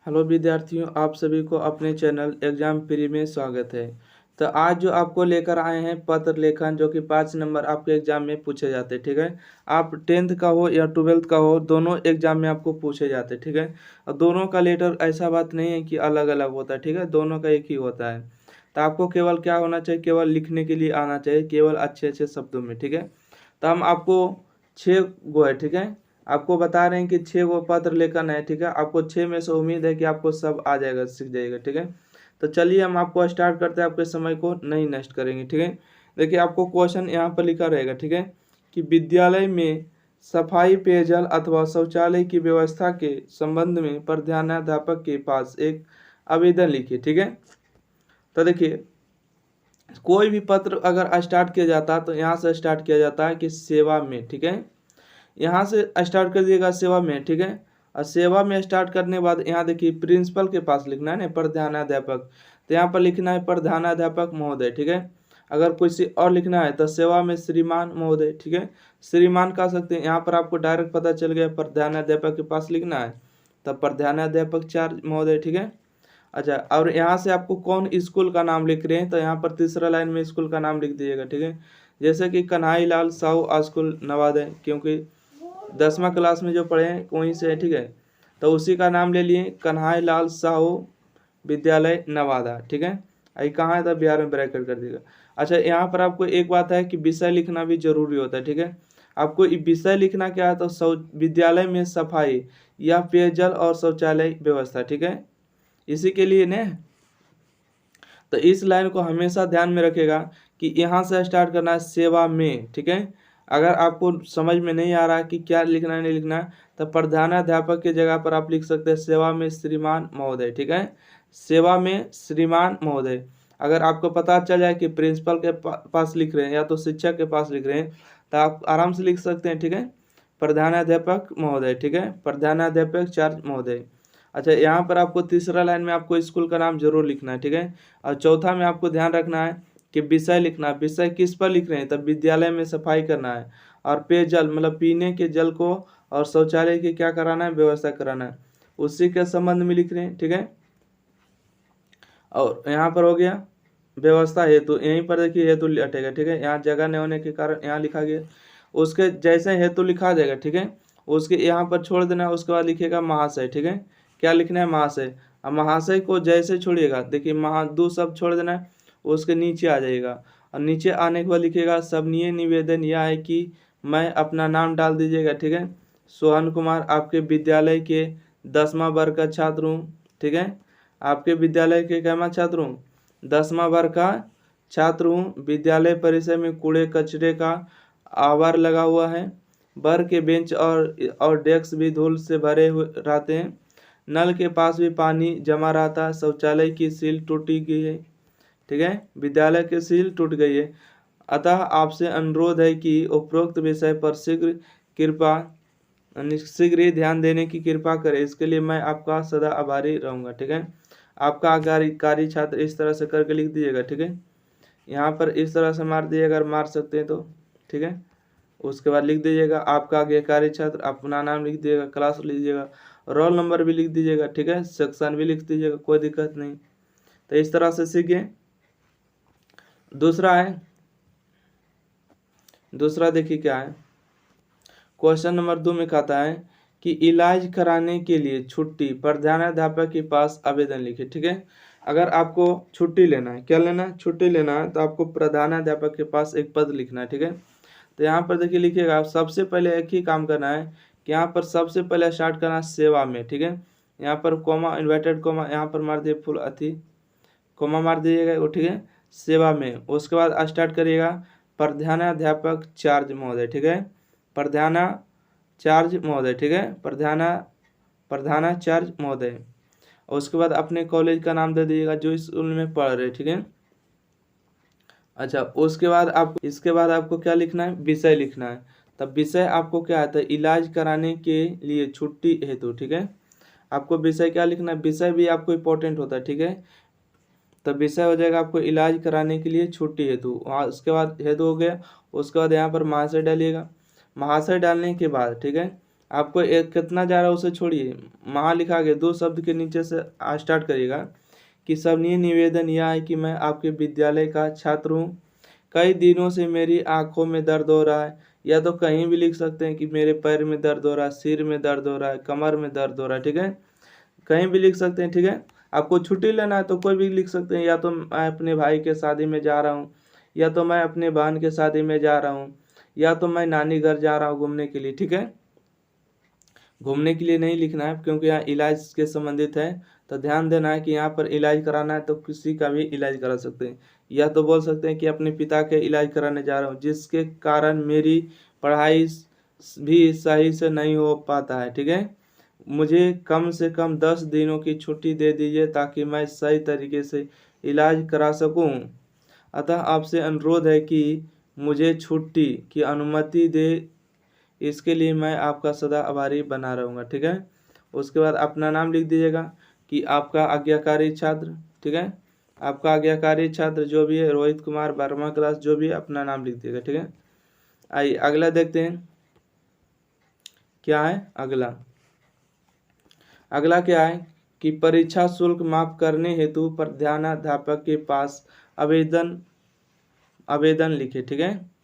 Hello विद्यार्थियों, आप सभी को अपने चैनल एग्जाम प्री में स्वागत है। तो आज जो आपको लेकर आए हैं पत्र लेखन, जो कि 5 नंबर आपके एग्जाम में पूछे जाते हैं। ठीक है, आप 10th का हो या 12th का हो, दोनों एग्जाम में आपको पूछे जाते हैं। ठीक है, और दोनों का लेटर ऐसा बात नहीं है कि अलग अलग होता है। ठीक है, दोनों का एक ही होता है। तो आपको केवल क्या होना चाहिए, केवल लिखने के लिए आना चाहिए, केवल अच्छे अच्छे शब्दों में। ठीक है, तो हम आपको 6 गो है। ठीक है, आपको बता रहे हैं कि 6 गो पत्र लेखन है। ठीक है, आपको 6 में से उम्मीद है कि आपको सब आ जाएगा, सीख जाएगा। ठीक है, तो चलिए हम आपको स्टार्ट करते हैं, आपके समय को नहीं नष्ट करेंगे। ठीक है, देखिए आपको क्वेश्चन यहाँ पर लिखा रहेगा। ठीक है, कि विद्यालय में सफाई, पेयजल अथवा शौचालय की व्यवस्था के संबंध में प्रधानाध्यापक के पास एक आवेदन लिखिए। ठीक है, तो देखिए कोई भी पत्र अगर स्टार्ट किया जाता है तो यहाँ से स्टार्ट किया जाता है कि सेवा में। ठीक है, यहाँ से स्टार्ट कर दिएगा सेवा में। ठीक है, और सेवा में स्टार्ट करने के बाद यहाँ देखिए प्रिंसिपल के पास लिखना है ना, प्रधानाध्यापक। तो यहाँ पर लिखना है प्रधानाध्यापक महोदय। ठीक है, अगर किसी और लिखना है तो सेवा में श्रीमान महोदय। ठीक है, श्रीमान कह सकते हैं। यहाँ पर आपको डायरेक्ट पता चल गया प्रधानाध्यापक के पास लिखना है, तब प्रधानाध्यापक चार्ज महोदय। ठीक है, अच्छा, और यहाँ से आपको कौन स्कूल का नाम लिख रहे हैं तो यहाँ पर तीसरा लाइन में स्कूल का नाम लिख दीजिएगा। ठीक है, जैसे कि कन्हई लाल साहू स्कूल नवादा, क्योंकि 10वां क्लास में जो पढ़े हैं वहीं से है। ठीक है, तो उसी का नाम ले लिए, कन्हई लाल साहू विद्यालय नवादा। ठीक है, आई कहाँ है तो बिहार में ब्रैकेट कर देगा। अच्छा, यहाँ पर आपको एक बात है कि विषय लिखना भी जरूरी होता है। ठीक है, आपको विषय लिखना क्या है तो विद्यालय में सफाई या पेयजल और शौचालय व्यवस्था। ठीक है, इसी के लिए ने, तो इस लाइन को हमेशा ध्यान में रखेगा कि यहाँ से स्टार्ट करना है सेवा में। ठीक है, अगर आपको समझ में नहीं आ रहा है कि क्या लिखना है नहीं लिखना है तो प्रधानाध्यापक की जगह पर आप लिख सकते हैं सेवा में श्रीमान महोदय। ठीक है, सेवा में श्रीमान महोदय। अगर आपको पता चल जाए कि प्रिंसिपल के पास लिख रहे हैं या तो शिक्षक के पास लिख रहे हैं तो आप आराम से लिख सकते हैं। ठीक है, प्रधानाध्यापक महोदय। ठीक है, प्रधानाध्यापक चार्ज महोदय। अच्छा, यहाँ पर आपको तीसरा लाइन में आपको स्कूल का नाम जरूर लिखना है। ठीक है, और चौथा में आपको ध्यान रखना है कि विषय लिखना है। विषय किस पर लिख रहे हैं, तब विद्यालय में सफाई करना है, और पेयजल मतलब पीने के जल को, और शौचालय की क्या कराना है, व्यवस्था कराना है, उसी के संबंध में लिख रहे हैं। ठीक है, और यहाँ पर हो गया व्यवस्था हेतु, यहीं पर देखिए हेतु हटेगा। ठीक है, यहाँ जगह नहीं होने के कारण यहाँ लिखा गया, उसके जैसे हेतु लिखा जाएगा। ठीक है, उसके यहाँ पर छोड़ देना, उसके बाद लिखेगा महाशय। ठीक है, क्या लिखना है, महाशय। अब महाशय को जैसे छोड़िएगा, देखिए महादू सब छोड़ देना है, उसके नीचे आ जाएगा, और नीचे आने के बाद लिखेगा सबनीय निवेदन यह है कि मैं अपना नाम डाल दीजिएगा। ठीक है, सोहन कुमार आपके विद्यालय के 10वां वर्ग का छात्र हूँ। ठीक है, आपके विद्यालय के कैमा छात्र हूँ, 10वां वर्ग का छात्र हूँ। विद्यालय परिसर में कूड़े कचरे का आवार लगा हुआ है, वर्ग के बेंच और डेस्क भी धूल से भरे हुए रहते हैं, नल के पास भी पानी जमा रहता है, शौचालय की सील टूटी गई है। ठीक है, विद्यालय की सील टूट गई है, अतः आपसे अनुरोध है कि उपरोक्त विषय पर शीघ्र ही ध्यान देने की कृपा करें, इसके लिए मैं आपका सदा आभारी रहूँगा। ठीक है, आपका कार्य छात्र इस तरह से करके लिख दीजिएगा। ठीक है, यहाँ पर इस तरह से मार दीजिएगा, अगर मार सकते हैं तो। ठीक है, उसके बाद लिख दीजिएगा आपका कार्यकारी छात्र, अपना नाम लिख दीजिएगा, क्लास लिख दीजिएगा, रोल नंबर भी लिख दीजिएगा। ठीक है, सेक्शन भी लिख दीजिएगा, कोई दिक्कत नहीं। तो इस तरह से सीखिए। दूसरा देखिए क्या है, क्वेश्चन नंबर 2 में कहता है कि इलाज कराने के लिए छुट्टी प्रधानाध्यापक के पास आवेदन लिखिए। ठीक है, अगर आपको छुट्टी लेना है, क्या लेना है, छुट्टी लेना है, तो आपको प्रधानाध्यापक के पास एक पद लिखना है। ठीक है, तो यहाँ पर देखिए लिखिएगा, सबसे पहले एक ही काम करना है कि यहाँ पर सबसे पहले स्टार्ट करना है सेवा में। ठीक है, यहाँ पर कॉमा इन्वर्टेड कॉमा यहाँ पर मार दिए, फुल अथी कॉमा मार दीजिएगा वो। ठीक है, सेवा में, उसके बाद स्टार्ट करिएगा प्रधानाध्यापक चार्ज महोदय। ठीक है, प्रधानाचार्य महोदय। ठीक है, प्रधानाचार्य महोदय। और उसके बाद अपने कॉलेज का नाम दे दीजिएगा जो स्कूल में पढ़ रहे। ठीक है, अच्छा, इसके बाद आपको क्या लिखना है, विषय लिखना है। तब विषय आपको क्या आता है, इलाज कराने के लिए छुट्टी हेतु। ठीक है, आपको विषय क्या लिखना है, विषय भी आपको इम्पोर्टेंट होता है। ठीक है, तब विषय हो जाएगा आपको इलाज कराने के लिए छुट्टी हेतु, वहाँ उसके बाद हेतु हो गया, उसके बाद यहाँ पर महाशय डालिएगा। महाशय डालने के बाद, ठीक है, आपको एक कितना जा रहा है उसे छोड़िए, वहाँ लिखा गया 2 शब्द के नीचे से स्टार्ट करिएगा कि सबनीय निवेदन यह है कि मैं आपके विद्यालय का छात्र हूँ। कई दिनों से मेरी आंखों में दर्द हो रहा है, या तो कहीं भी लिख सकते हैं कि मेरे पैर में दर्द हो रहा है, सिर में दर्द हो रहा है, कमर में दर्द हो रहा है, ठीक है, कहीं भी लिख सकते हैं, ठीक है। आपको छुट्टी लेना है तो कोई भी लिख सकते हैं, या तो मैं अपने भाई के शादी में जा रहा हूँ, या तो मैं अपने बहन के शादी में जा रहा हूँ, या तो मैं नानी घर जा रहा हूँ घूमने के लिए, ठीक है। घूमने के लिए नहीं लिखना है क्योंकि यहाँ इलाज के संबंधित है, तो ध्यान देना है कि यहाँ पर इलाज कराना है तो किसी का भी इलाज करा सकते हैं, या तो बोल सकते हैं कि अपने पिता के इलाज कराने जा रहा हूँ जिसके कारण मेरी पढ़ाई भी सही से नहीं हो पाता है, ठीक है। मुझे कम से कम 10 दिनों की छुट्टी दे दीजिए ताकि मैं सही तरीके से इलाज करा सकूं। अतः आपसे अनुरोध है कि मुझे छुट्टी की अनुमति दे, इसके लिए मैं आपका सदा आभारी बना रहूँगा, ठीक है। उसके बाद अपना नाम लिख दीजिएगा कि आपका आज्ञाकारी छात्र, ठीक है, आपका आज्ञाकारी छात्र जो भी है रोहित कुमार 12वां क्लास, जो भी है अपना नाम लिख दीजिएगा, ठीक है। आइए अगला देखते हैं क्या है। अगला क्या है कि परीक्षा शुल्क माफ करने हेतु प्रधानाध्यापक के पास आवेदन लिखे, ठीक है।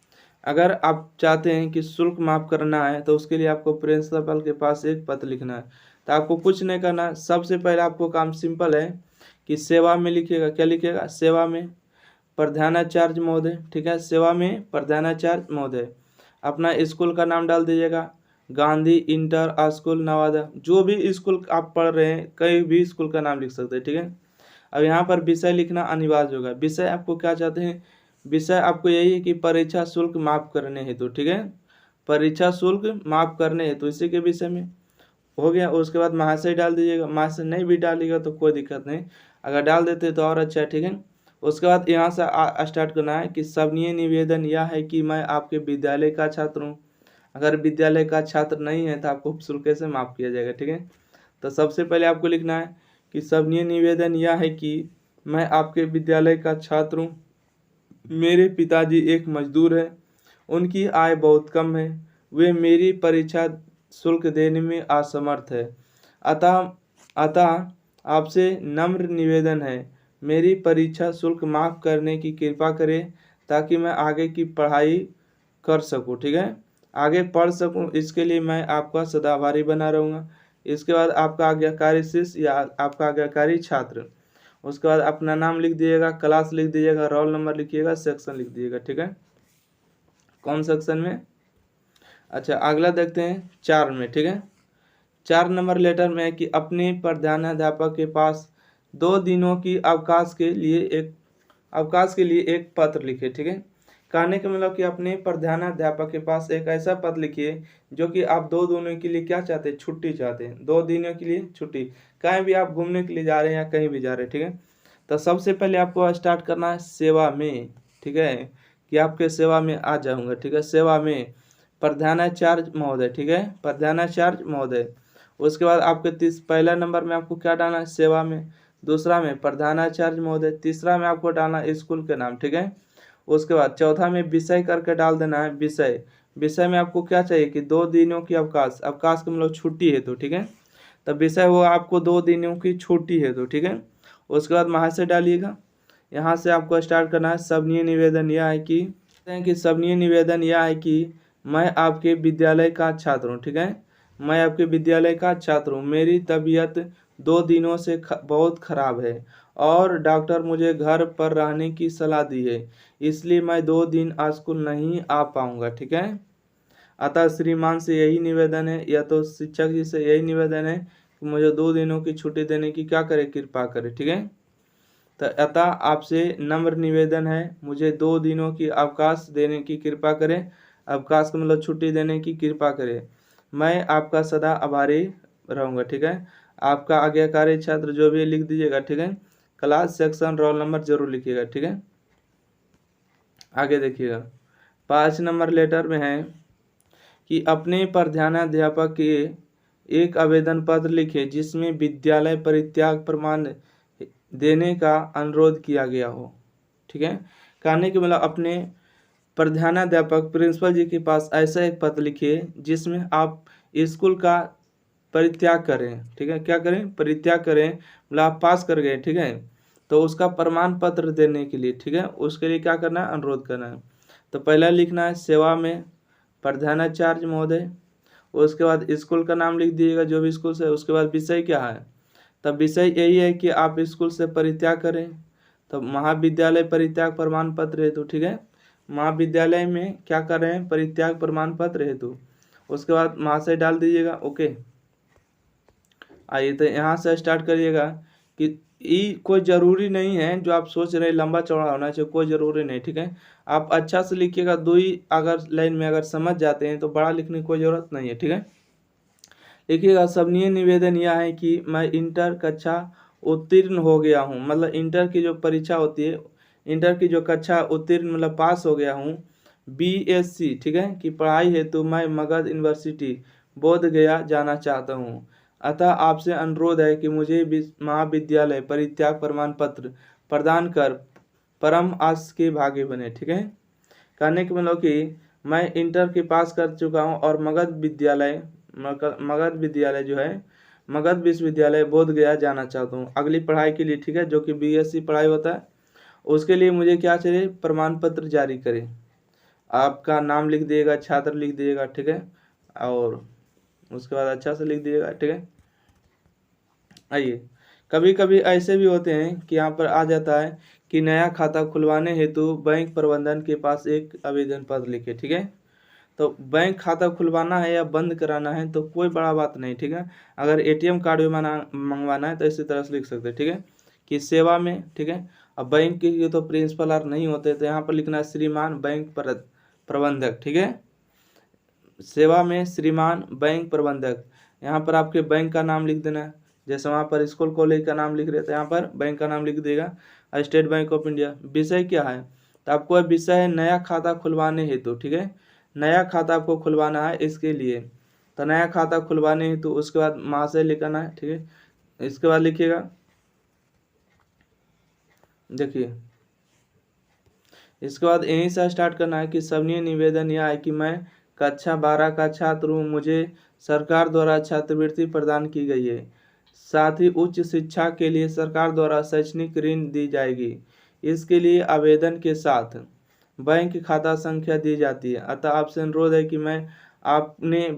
अगर आप चाहते हैं कि शुल्क माफ करना है तो उसके लिए आपको प्रिंसिपल के पास एक पत्र लिखना है। तो आपको कुछ नहीं करना है, सबसे पहले आपको काम सिंपल है कि सेवा में लिखिएगा, क्या लिखिएगा, सेवा में प्रधानाचार्य महोदय, ठीक है, सेवा में प्रधानाचार्य महोदय। अपना स्कूल का नाम डाल दीजिएगा, गांधी इंटर स्कूल नवादा, जो भी स्कूल आप पढ़ रहे हैं कहीं भी स्कूल का नाम लिख सकते हैं, ठीक है। अब यहाँ पर विषय लिखना अनिवार्य होगा। विषय आपको क्या चाहते हैं, विषय आपको यही है कि परीक्षा शुल्क माफ करने हेतु, ठीक है, परीक्षा शुल्क माफ करने हेतु इसी के विषय में हो गया। उसके बाद महाशय डाल दीजिएगा, महाशय नहीं भी डालिएगा तो कोई दिक्कत नहीं, अगर डाल देते तो और अच्छा है, ठीक है। उसके बाद यहाँ से स्टार्ट करना है कि सबनीय निवेदन यह है कि मैं आपके विद्यालय का छात्र हूँ। अगर विद्यालय का छात्र नहीं है तो आपको शुल्क से माफ किया जाएगा, ठीक है। तो सबसे पहले आपको लिखना है कि सबनीय निवेदन यह है कि मैं आपके विद्यालय का छात्र हूँ। मेरे पिताजी एक मजदूर है, उनकी आय बहुत कम है, वे मेरी परीक्षा शुल्क देने में असमर्थ है। अतः अतः आपसे नम्र निवेदन है, मेरी परीक्षा शुल्क माफ़ करने की कृपा करें ताकि मैं आगे की पढ़ाई कर सकूं, ठीक है, आगे पढ़ सकूं। इसके लिए मैं आपका सदा आभारी बना रहूँगा। इसके बाद आपका आज्ञाकारी शिष्य या आपका आज्ञाकारी छात्र, उसके बाद अपना नाम लिख दीजिएगा, क्लास लिख दीजिएगा, रोल नंबर लिखिएगा, सेक्शन लिख दीजिएगा, ठीक है, कौन सेक्शन में। अच्छा अगला देखते हैं 4 में, ठीक है। 4 नंबर लेटर में है कि अपने प्रधानाध्यापक के पास 2 दिनों की अवकाश के लिए एक पत्र लिखे, ठीक है। कहने का मतलब कि अपने प्रधानाध्यापक के पास एक ऐसा पत्र लिखिए जो कि आप 2 दिनों के लिए क्या चाहते हैं, छुट्टी चाहते हैं, 2 दिनों के लिए छुट्टी, कहीं भी आप घूमने के लिए जा रहे हैं या कहीं भी जा रहे हैं, ठीक है। तो सबसे पहले आपको स्टार्ट करना है सेवा में, ठीक है, कि आपके सेवा में आ जाऊंगा, ठीक है, सेवा में प्रधानाचार्य महोदय, ठीक है, प्रधानाचार्य महोदय। उसके बाद आपके पहला नंबर में आपको क्या डालना है, सेवा में, दूसरा में प्रधानाचार्य महोदय, तीसरा में आपको डालना है स्कूल के नाम, ठीक है। उसके बाद चौथा में विषय करके डाल देना है विषय। विषय में आपको क्या चाहिए कि 2 दिनों की अवकाश का मतलब छुट्टी है तो, ठीक है, तब विषय वो आपको 2 दिनों की छुट्टी है तो, ठीक है। उसके बाद महाशय डालिएगा। यहाँ से आपको स्टार्ट करना है सबनीय निवेदन यह है कि मैं आपके विद्यालय का छात्र हूँ, ठीक है, मैं आपके विद्यालय का छात्र हूँ। मेरी तबीयत 2 दिनों से बहुत खराब है और डॉक्टर मुझे घर पर रहने की सलाह दी है, इसलिए मैं 2 दिन स्कूल नहीं आ पाऊँगा, ठीक है। अतः श्रीमान से यही निवेदन है, या तो शिक्षक जी से यही निवेदन है कि मुझे 2 दिनों की छुट्टी देने की क्या करे, कृपा करे, ठीक है। तो अतः आपसे नम्र निवेदन है, मुझे 2 दिनों की अवकाश देने की कृपा करें, अवकाश का मतलब छुट्टी देने की कृपा करें, मैं आपका सदा आभारी रहूँगा, ठीक है। आपका आज्ञाकारी छात्र जो भी लिख दीजिएगा, ठीक है, क्लास सेक्शन रोल नंबर जरूर लिखिएगा, ठीक है। आगे देखिएगा 5 नंबर लेटर में है कि अपने प्रधानाध्यापक के एक आवेदन पत्र लिखे जिसमें विद्यालय परित्याग प्रमाण देने का अनुरोध किया गया हो, ठीक है। कहने के मतलब अपने प्रधानाध्यापक प्रिंसिपल जी के पास ऐसा एक पत्र लिखिए जिसमें आप स्कूल का परित्याग करें, ठीक है, क्या करें, परित्याग करें, मतलब आप पास कर गए, ठीक है, तो उसका प्रमाण पत्र देने के लिए, ठीक है, उसके लिए क्या करना है, अनुरोध करना है। तो पहला लिखना है सेवा में प्रधानाचार्य महोदय, उसके बाद स्कूल का नाम लिख दीजिएगा जो भी स्कूल से, उसके बाद विषय क्या है, तब विषय यही है कि आप स्कूल से परित्याग करें, तो महाविद्यालय परित्याग प्रमाण पत्र हेतु, ठीक है, महाविद्यालय में क्या कर रहे हैं, परित्याग प्रमाण पत्र हेतु, उसके बाद महाशय डाल दीजिएगा। ओके, आइए तो यहाँ से स्टार्ट करिएगा कि कोई ज़रूरी नहीं है जो आप सोच रहे हैं लंबा चौड़ा होना चाहिए, कोई ज़रूरी नहीं, ठीक है, आप अच्छा से लिखिएगा, 2 ही अगर लाइन में अगर समझ जाते हैं तो बड़ा लिखने की कोई ज़रूरत नहीं है, ठीक है। लिखिएगा सबनीय निवेदन यह है कि मैं इंटर कक्षा उत्तीर्ण हो गया हूँ, मतलब इंटर की जो परीक्षा होती है, इंटर की जो कक्षा उत्तीर्ण मतलब पास हो गया हूँ, BSc, ठीक है, की पढ़ाई हेतु मैं मगध यूनिवर्सिटी बोध गया जाना चाहता हूँ, अतः आपसे अनुरोध है कि मुझे महाविद्यालय परित्याग प्रमाण पत्र प्रदान कर परम आस के भागी बने, ठीक है। कहने के मतलब कि मैं इंटर के पास कर चुका हूँ और मगध विद्यालय जो है, मगध विश्वविद्यालय बोध गया जाना चाहता हूँ अगली पढ़ाई के लिए, ठीक है, जो कि BSc पढ़ाई होता है, उसके लिए मुझे क्या चाहिए, प्रमाण पत्र जारी करें। आपका नाम लिख दिएगा, छात्र लिख दिएगा, ठीक है, और उसके बाद अच्छा से लिख दिएगा, ठीक है। आइए, कभी कभी ऐसे भी होते हैं कि यहाँ पर आ जाता है कि नया खाता खुलवाने हेतु बैंक प्रबंधन के पास एक आवेदन पत्र लिखे, ठीक है, तो बैंक खाता खुलवाना है या बंद कराना है तो कोई बड़ा बात नहीं, ठीक है, अगर ATM कार्ड भी मंगवाना है तो इसी तरह से लिख सकते हैं, ठीक है, कि सेवा में, ठीक है। अब बैंक के तो प्रिंसिपल और नहीं होते, तो यहाँ पर लिखना है श्रीमान बैंक प्रबंधक, ठीक है, सेवा में श्रीमान बैंक प्रबंधक, यहाँ पर आपके बैंक का नाम लिख देना है, जैसे वहाँ पर स्कूल कॉलेज का नाम लिख रहे थे, यहाँ पर बैंक का नाम लिख देगा, स्टेट बैंक ऑफ इंडिया। विषय क्या है, तो आपको विषय है नया खाता खुलवाने हेतु, ठीक है, नया खाता आपको खुलवाना है, इसके लिए तो नया खाता खुलवाने हेतु, उसके बाद महाशय लिखना है, ठीक है, इसके बाद लिखिएगा, देखिए इसके बाद यहीं से स्टार्ट करना है कि सबनीय निवेदन यह है कि मैं कक्षा 12 का छात्र हूँ, मुझे सरकार द्वारा छात्रवृत्ति प्रदान की गई है, साथ ही उच्च शिक्षा के लिए सरकार द्वारा शैक्षणिक ऋण दी जाएगी, इसके लिए आवेदन के साथ बैंक खाता संख्या दी जाती है, अतः आपसे अनुरोध है कि मैं अपने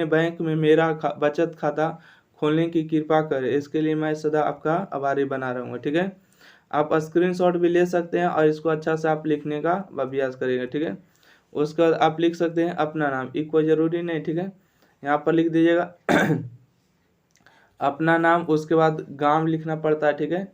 बैंक में मेरा बचत खाता खोलने की कृपा करें, इसके लिए मैं सदा आपका आभारी बना रहूँगा, ठीक है। आप स्क्रीनशॉट भी ले सकते हैं और इसको अच्छा से आप लिखने का अभ्यास करिएगा, ठीक है। उसके बाद आप लिख सकते हैं अपना नाम, ये कोई ज़रूरी नहीं, ठीक है, यहाँ पर लिख दीजिएगा अपना नाम, उसके बाद गांव लिखना पड़ता है, ठीक है,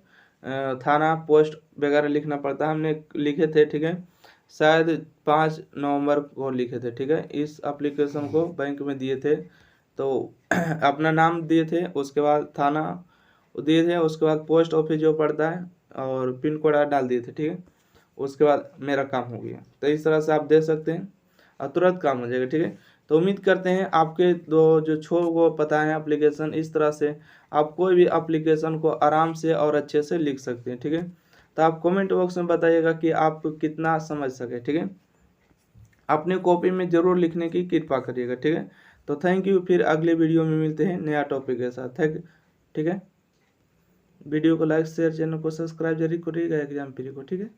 थाना पोस्ट वगैरह लिखना पड़ता है, हमने लिखे थे, ठीक है, शायद 5 नवंबर को लिखे थे, ठीक है, इस एप्लीकेशन को बैंक में दिए थे, तो अपना नाम दिए थे, उसके बाद थाना दिए थे, उसके बाद पोस्ट ऑफिस जो पड़ता है और पिन कोड डाल दिए थे, ठीक है, उसके बाद मेरा काम हो गया। तो इस तरह से आप दे सकते हैं और तुरंत काम हो जाएगा, ठीक है। तो उम्मीद करते हैं आपके दो जो को पता है एप्लीकेशन, इस तरह से आप कोई भी एप्लीकेशन को आराम से और अच्छे से लिख सकते हैं, ठीक है। तो आप कमेंट बॉक्स में बताइएगा कि आप कितना समझ सके, ठीक है, अपने कॉपी में ज़रूर लिखने की कृपा करिएगा, ठीक है। तो थैंक यू, फिर अगले वीडियो में मिलते हैं नया टॉपिक के साथ, ठीक है। वीडियो को लाइक शेयर, चैनल को सब्सक्राइब जरूर करिएगा एग्जाम फ्री को, ठीक है।